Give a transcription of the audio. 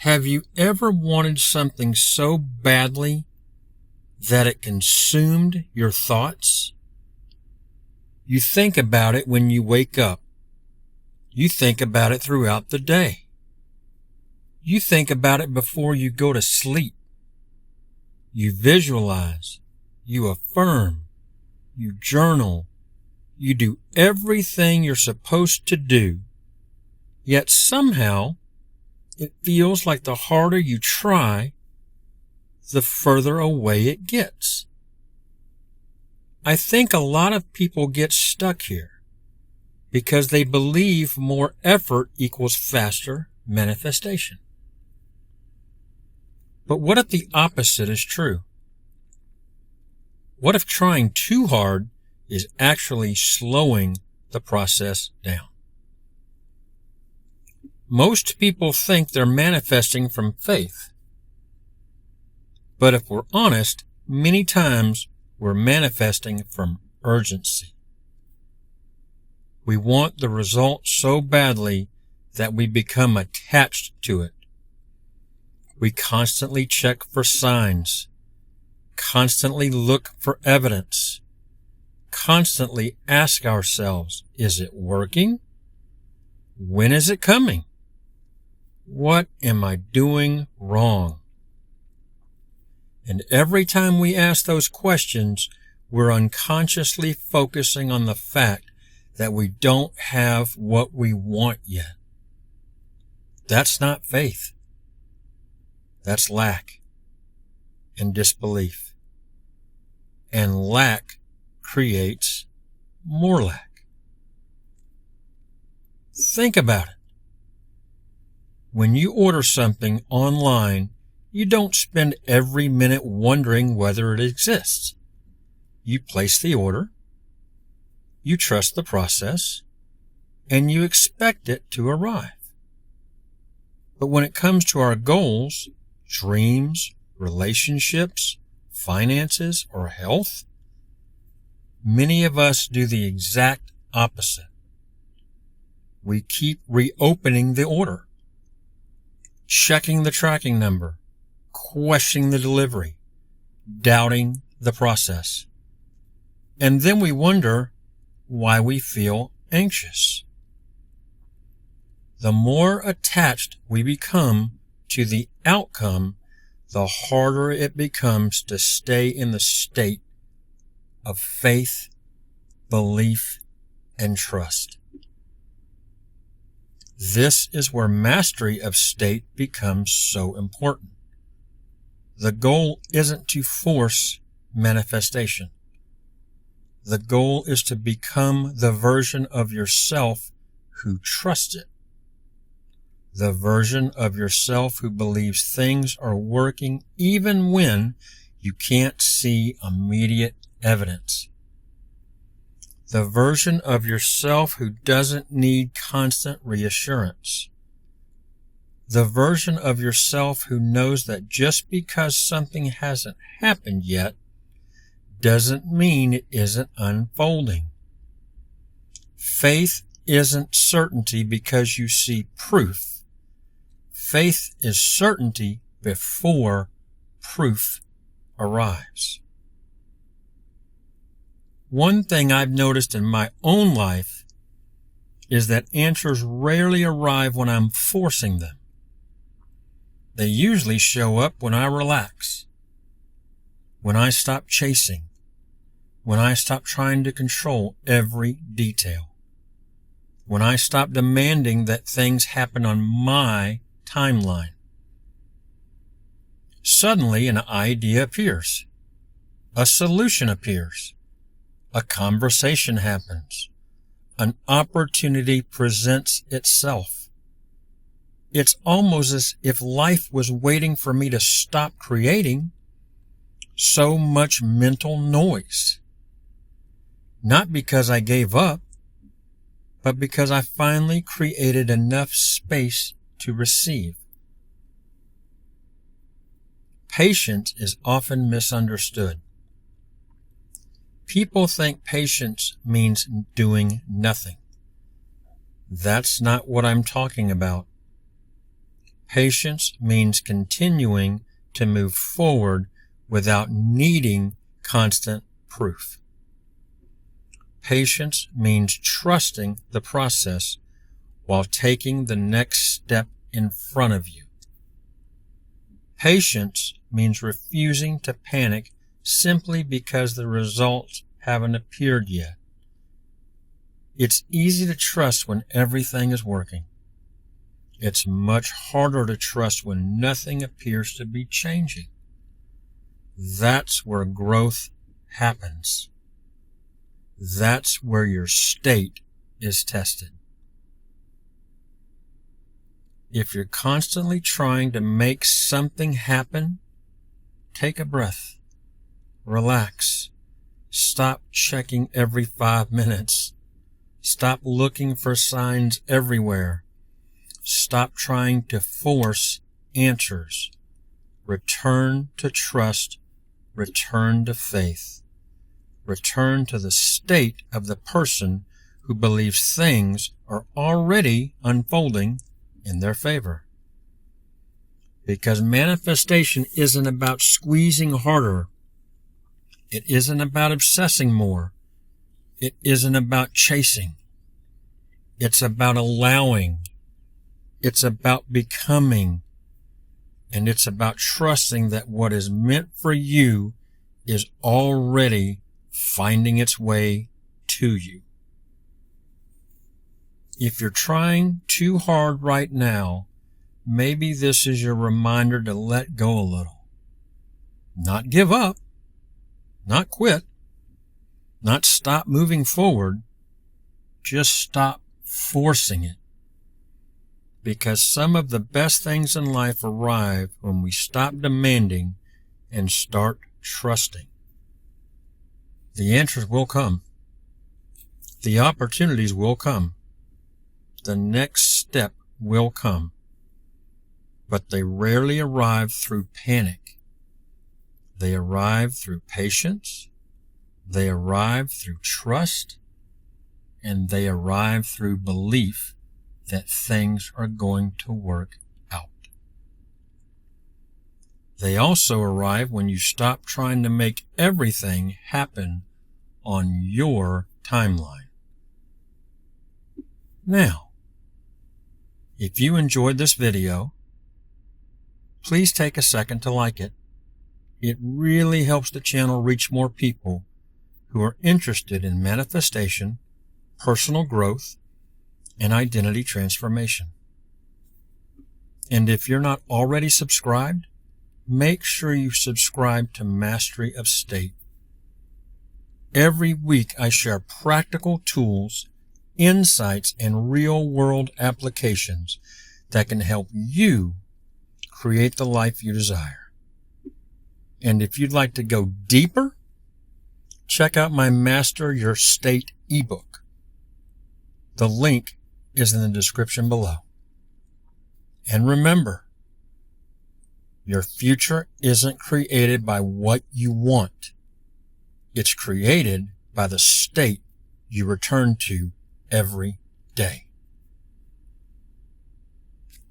Have you ever wanted something so badly that it consumed your thoughts? You think about it when you wake up. You think about it throughout the day. You think about it before you go to sleep. You visualize. You affirm. You journal. You do everything you're supposed to do. Yet somehow, it feels like the harder you try, the further away it gets. I think a lot of people get stuck here because they believe more effort equals faster manifestation. But what if the opposite is true? What if trying too hard is actually slowing the process down? Most people think they're manifesting from faith. But if we're honest, many times we're manifesting from urgency. We want the result so badly that we become attached to it. We constantly check for signs, constantly look for evidence, constantly ask ourselves, is it working? When is it coming? What am I doing wrong? And every time we ask those questions, we're unconsciously focusing on the fact that we don't have what we want yet. That's not faith. That's lack and disbelief. And lack creates more lack. Think about it. When you order something online, you don't spend every minute wondering whether it exists. You place the order, you trust the process, and you expect it to arrive. But when it comes to our goals, dreams, relationships, finances, or health, many of us do the exact opposite. We keep reopening the order, checking the tracking number, questioning the delivery, doubting the process. And then we wonder why we feel anxious. The more attached we become to the outcome, the harder it becomes to stay in the state of faith, belief, and trust. This is where mastery of state becomes so important. The goal isn't to force manifestation. The goal is to become the version of yourself who trusts it. The version of yourself who believes things are working even when you can't see immediate evidence. The version of yourself who doesn't need constant reassurance. The version of yourself who knows that just because something hasn't happened yet doesn't mean it isn't unfolding. Faith isn't certainty because you see proof. Faith is certainty before proof arrives. One thing I've noticed in my own life is that answers rarely arrive when I'm forcing them. They usually show up when I relax, when I stop chasing, when I stop trying to control every detail, when I stop demanding that things happen on my timeline. Suddenly an idea appears, a solution appears, a conversation happens, an opportunity presents itself. It's almost as if life was waiting for me to stop creating so much mental noise. Not because I gave up, but because I finally created enough space to receive. Patience is often misunderstood. People think patience means doing nothing. That's not what I'm talking about. Patience means continuing to move forward without needing constant proof. Patience means trusting the process while taking the next step in front of you. Patience means refusing to panic simply because the results haven't appeared yet. It's easy to trust when everything is working. It's much harder to trust when nothing appears to be changing. That's where growth happens. That's where your state is tested. If you're constantly trying to make something happen, take a breath. Relax. Stop checking every 5 minutes. Stop looking for signs everywhere. Stop trying to force answers. Return to trust. Return to faith. Return to the state of the person who believes things are already unfolding in their favor. Because manifestation isn't about squeezing harder. It isn't about obsessing more. It isn't about chasing. It's about allowing. It's about becoming. And it's about trusting that what is meant for you is already finding its way to you. If you're trying too hard right now, maybe this is your reminder to let go a little. Not give up. Not quit. Not stop moving forward. Just stop forcing it. Because some of the best things in life arrive when we stop demanding and start trusting. The answers will come. The opportunities will come. The next step will come. But they rarely arrive through panic. They arrive through patience. They arrive through trust. And they arrive through belief that things are going to work out. They also arrive when you stop trying to make everything happen on your timeline. Now, if you enjoyed this video, please take a second to like it. It really helps the channel reach more people who are interested in manifestation, personal growth, and identity transformation. And if you're not already subscribed, make sure you subscribe to Mastery of State. Every week I share practical tools, insights, and real-world applications that can help you create the life you desire. And if you'd like to go deeper, check out my Master Your State ebook. The link is in the description below. And remember, your future isn't created by what you want. It's created by the state you return to every day.